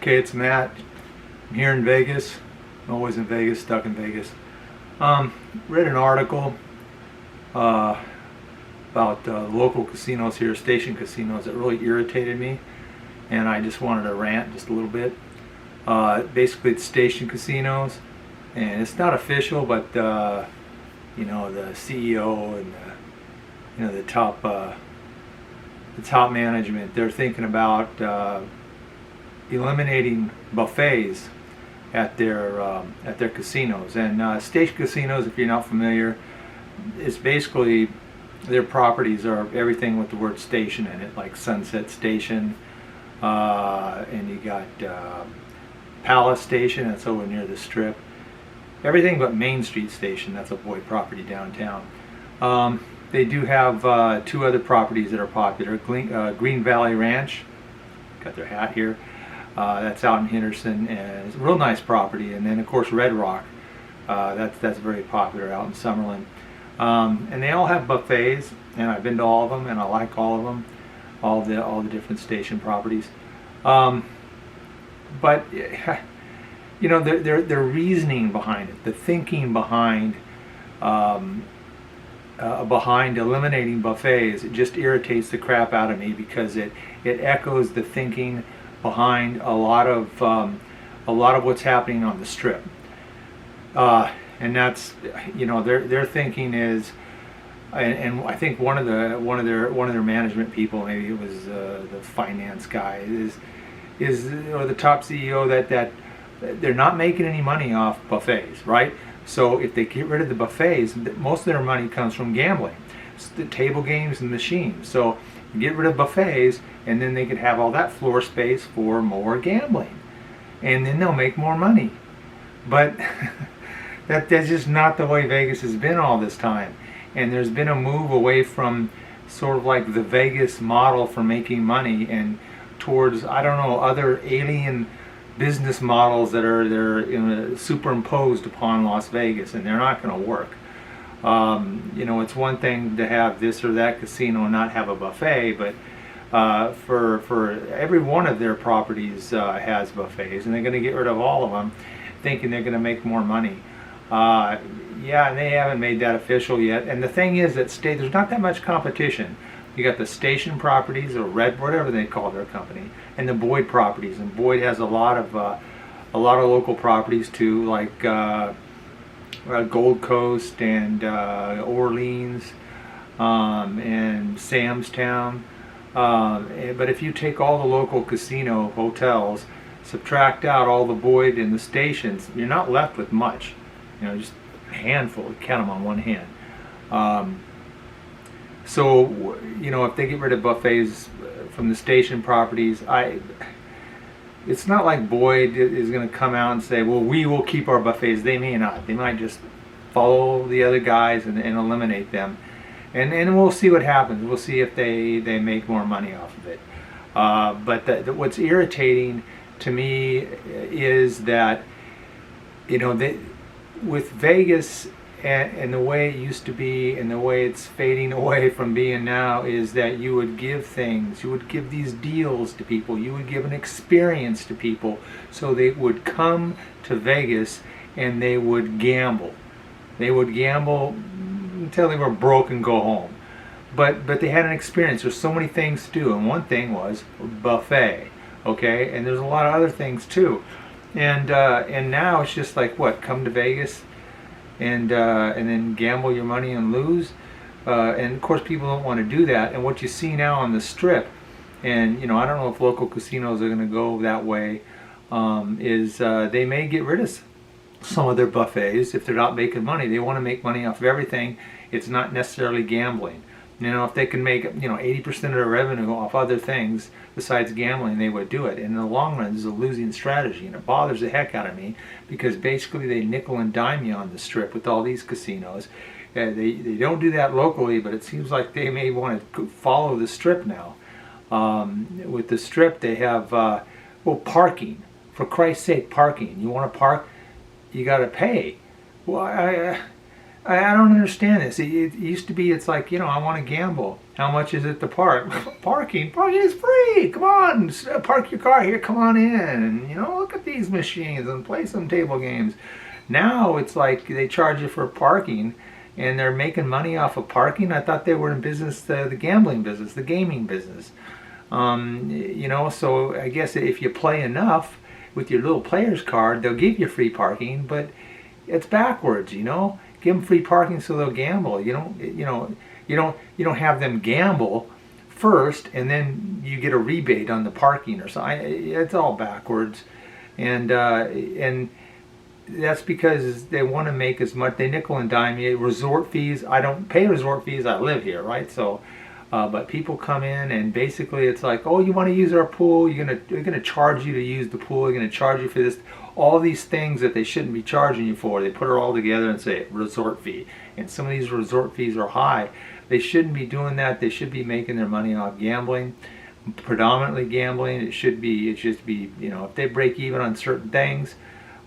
Okay, it's Matt. I'm here in Vegas. I'm always in Vegas, stuck in Vegas. Read an article about local casinos here, station casinos, that really irritated me, and I just wanted to rant just a little bit. Basically, it's station casinos, and it's not official, but you know, the CEO and the top management, they're thinking about eliminating buffets at their casinos. And station casinos, if you're not familiar, it's basically their properties are everything with the word station in it, like Sunset Station, and you got Palace Station, that's over near the Strip. Everything but Main Street Station, that's a Boyd property downtown. They do have two other properties that are popular. Green Valley Ranch, got their hat here. That's out in Henderson, and it's a real nice property. And then of course Red Rock, that's very popular out in Summerlin. And they all have buffets, and I've been to all of them, and I like all of them, all the different station properties. But you know, their reasoning behind it, the thinking behind eliminating buffets, it just irritates the crap out of me, because it echoes the thinking behind a lot of what's happening on the Strip. And that's, you know, their thinking is, and I think one of their management people, maybe it was the finance guy, or the top CEO, that they're not making any money off buffets, right? So if they get rid of the buffets, most of their money comes from gambling. It's the table games and machines. So get rid of buffets, and then they could have all that floor space for more gambling, and then they'll make more money. But that's just not the way Vegas has been all this time. And there's been a move away from sort of like the Vegas model for making money, and towards, I don't know, other alien business models that are superimposed upon Las Vegas, and they're not going to work. You know, it's one thing to have this or that casino and not have a buffet, but for every one of their properties has buffets, and they're going to get rid of all of them, thinking they're going to make more money. Yeah, and they haven't made that official yet. And the thing is that there's not that much competition. You got the station properties, or Red, whatever they call their company, and the Boyd properties. And Boyd has a lot of local properties too, like Gold Coast and Orleans and Sam's Town. But if you take all the local casino hotels, subtract out all the Boyd and the stations, you're not left with much. You know, just a handful. You count them on one hand. So, you know, if they get rid of buffets from the station properties, it's not like Boyd is going to come out and say, well, we will keep our buffets. They may not. They might just follow the other guys and eliminate them. And we'll see what happens. We'll see if they make more money off of it. But what's irritating to me is that, you know, with Vegas and the way it used to be and the way it's fading away from being now, is that you would give things, you would give these deals to people, you would give an experience to people, so they would come to Vegas and they would gamble. They would gamble until they were broke and go home. But they had an experience. There's so many things to do, and one thing was buffet, okay? And there's a lot of other things too. And now it's just like, what, come to Vegas and then gamble your money and lose, and of course people don't want to do that. And what you see now on the Strip, and you know, I don't know if local casinos are going to go that way, is they may get rid of some of their buffets if they're not making money. They want to make money off of everything. It's not necessarily gambling. You know, if they can make, you know, 80% of their revenue off other things besides gambling, they would do it. And in the long run, this is a losing strategy, and it bothers the heck out of me, because basically they nickel and dime you on the Strip with all these casinos. They don't do that locally, but it seems like they may want to follow the Strip now. With the Strip, they have well, parking. For Christ's sake, parking. You want to park, you got to pay. Well, I don't understand this. It used to be, it's like, I want to gamble. How much is it to park? Parking is free. Come on, park your car here. Come on in, and look at these machines and play some table games. Now it's like they charge you for parking, and they're making money off of parking. I thought they were in business, the gambling business, the gaming business. So I guess if you play enough with your little player's card, they'll give you free parking, but it's backwards. Give them free parking so they'll gamble. You don't have them gamble first and then you get a rebate on the parking or something. It's all backwards, and that's because they want to make as much. They nickel and dime you. Resort fees. I don't pay resort fees. I live here, right? So, but people come in and basically it's like, oh, you want to use our pool? You're gonna charge you to use the pool. You're gonna charge you for this. All these things that they shouldn't be charging you for, they put it all together and say resort fee. And some of these resort fees are high. They shouldn't be doing that. They should be making their money off gambling, predominantly gambling. It should be, if they break even on certain things,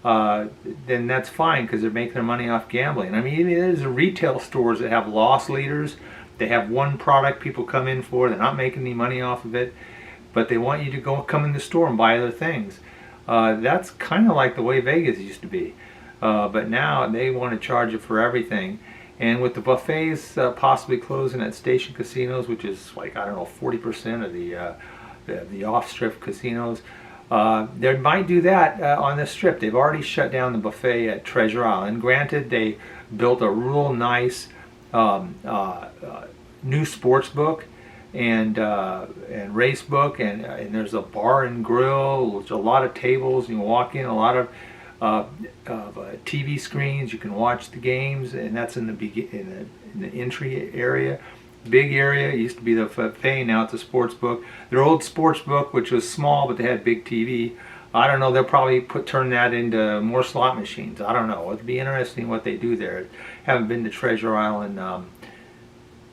then that's fine because they're making their money off gambling. I mean, there's retail stores that have loss leaders. They have one product people come in for. They're not making any money off of it, but they want you to come in the store and buy other things. That's kind of like the way Vegas used to be, but now they want to charge you for everything. And with the buffets possibly closing at station casinos, which is like, I don't know, 40% of the off-strip casinos, they might do that on this strip. They've already shut down the buffet at Treasure Island. Granted, they built a real nice new sports book and race book, and there's a bar and grill. There's a lot of tables. You can walk in, a lot of TV screens. You can watch the games, and that's in the entry area. Big area. It used to be the buffet. Now it's a sports book. Their old sports book, which was small, but they had big TV. I don't know. They'll probably turn that into more slot machines. I don't know. It'd be interesting what they do there. Haven't been to Treasure Island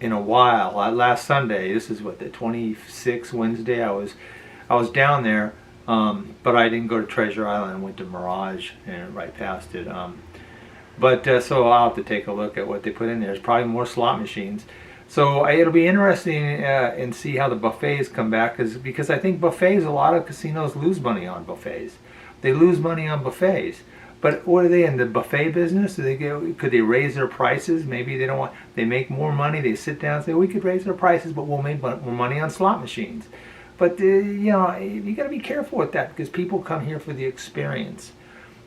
in a while. Last Sunday, this is what, the 26th Wednesday, I was down there, but I didn't go to Treasure Island. I went to Mirage and right past it. So I'll have to take a look at what they put in there. There's probably more slot machines. So it'll be interesting and see how the buffets come back, because I think buffets, a lot of casinos lose money on buffets. They lose money on buffets. But what are they in the buffet business? Could they raise their prices? Maybe they don't want. They make more money. They sit down and say, we could raise our prices, but we'll make more money on slot machines. But you got to be careful with that, because people come here for the experience.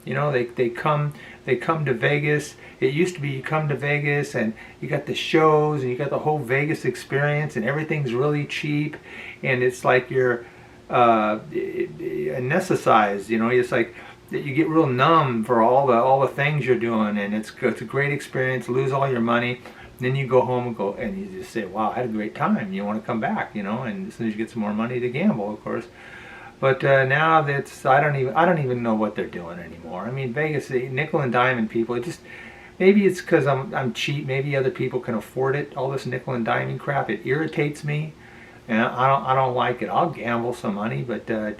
They come to Vegas. It used to be you come to Vegas and you got the shows and you got the whole Vegas experience and everything's really cheap, and it's like you're anesthetized. It's like that you get real numb for all the things you're doing, and it's a great experience. Lose all your money, and then you go home and you just say, "Wow, I had a great time." You want to come back, and as soon as you get some more money to gamble, of course. But now that's I don't even know what they're doing anymore. I mean, Vegas, nickel and diamond people. Maybe it's because I'm cheap. Maybe other people can afford it. All this nickel and diamond crap, it irritates me, and I don't like it. I'll gamble some money, but don't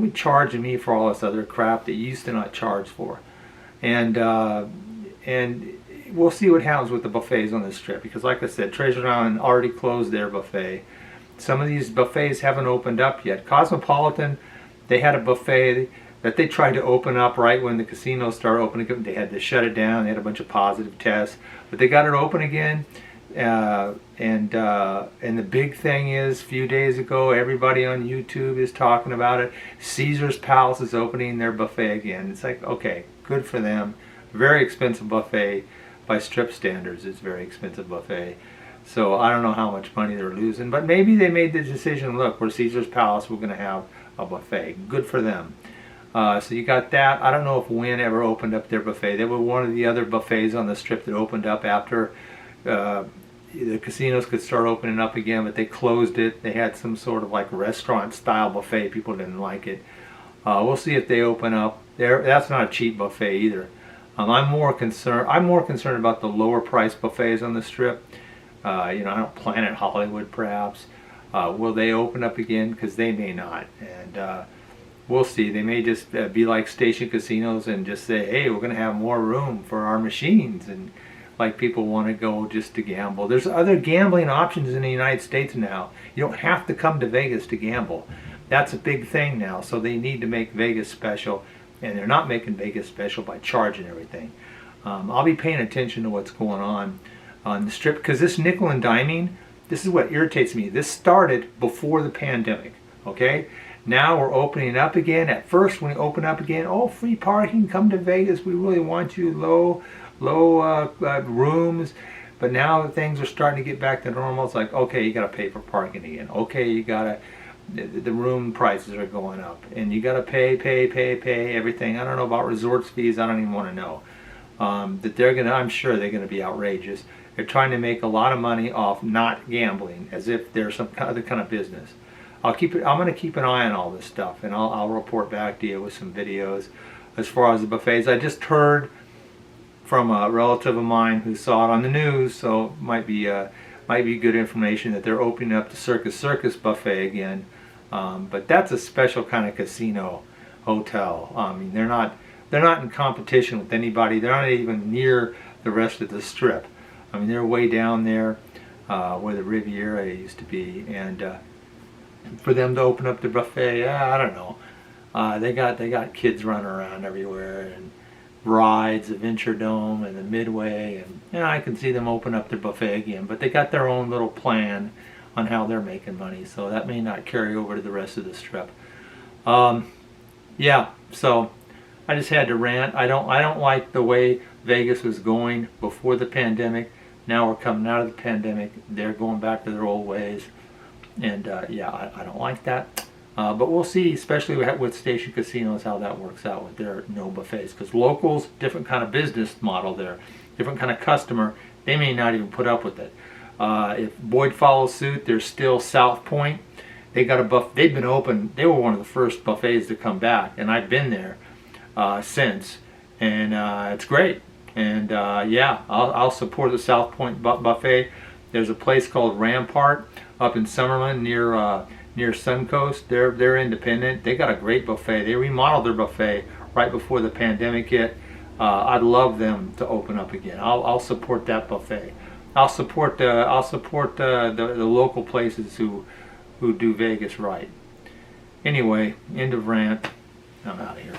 be charging me for all this other crap that you used to not charge for. And we'll see what happens with the buffets on this trip, because like I said, Treasure Island already closed their buffet. Some of these buffets haven't opened up yet. Cosmopolitan, they had a buffet that they tried to open up right when the casinos started opening up. They had to shut it down. They had a bunch of positive tests, but they got it open again. And the big thing is, a few days ago, everybody on YouTube is talking about it. Caesar's Palace is opening their buffet again. It's like, okay, good for them. Very expensive buffet by strip standards. It's a very expensive buffet. So I don't know how much money they're losing, but maybe they made the decision, look, we're Caesar's Palace, we're going to have a buffet. Good for them. So you got that. I don't know if Wynn ever opened up their buffet. They were one of the other buffets on the strip that opened up after the casinos could start opening up again, but they closed it. They had some sort of like restaurant-style buffet. People didn't like it. We'll see if they open up. That's not a cheap buffet either. I'm more concerned about the lower-priced buffets on the strip. I don't Planet Hollywood perhaps. Will they open up again? Because they may not. And we'll see. They may just be like station casinos and just say, hey, we're going to have more room for our machines, and like people want to go just to gamble. There's other gambling options in the United States now. You don't have to come to Vegas to gamble. That's a big thing now, so they need to make Vegas special, and they're not making Vegas special by charging everything. I'll be paying attention to what's going on the Strip, because this nickel and diming, this is what irritates me. This started before the pandemic, okay? Now we're opening up again. At first, when we open up again, oh, free parking, come to Vegas. We really want you, low rooms. But now that things are starting to get back to normal, it's like, okay, you got to pay for parking again. Okay, you got to, the room prices are going up, and you got to pay everything. I don't know about resorts fees. I don't even want to know. That they're gonna, I'm sure they're gonna be outrageous. They're trying to make a lot of money off not gambling, as if they're some other kind of business. I'm gonna keep an eye on all this stuff, and I'll report back to you with some videos as far as the buffets. I just heard from a relative of mine who saw it on the news, so it might be good information that they're opening up the Circus buffet again. But that's a special kind of casino hotel. I mean, they're not in competition with anybody. They're not even near the rest of the Strip. I mean, they're way down there where the Riviera used to be, and for them to open up the buffet, I don't know. They got kids running around everywhere, and rides, Adventure Dome and the Midway, and I can see them open up their buffet again. But they got their own little plan on how they're making money, so that may not carry over to the rest of the Strip. Yeah, so I just had to rant. I don't like the way Vegas was going before the pandemic. Now we're coming out of the pandemic. They're going back to their old ways, and yeah, I don't like that. But we'll see, especially with station casinos, how that works out with their no buffets. Because locals, different kind of business model there, different kind of customer. They may not even put up with it. If Boyd follows suit, there's still South Point. They got a buff. They've been open. They were one of the first buffets to come back, and I've been there since, and it's great. And yeah, I'll support the South Point buffet. There's a place called Rampart up in Summerlin near Suncoast. They're independent. They got a great buffet. They remodeled their buffet right before the pandemic hit. I'd love them to open up again. I'll support that buffet. I'll support the local places who do Vegas right. Anyway, end of rant. I'm out of here.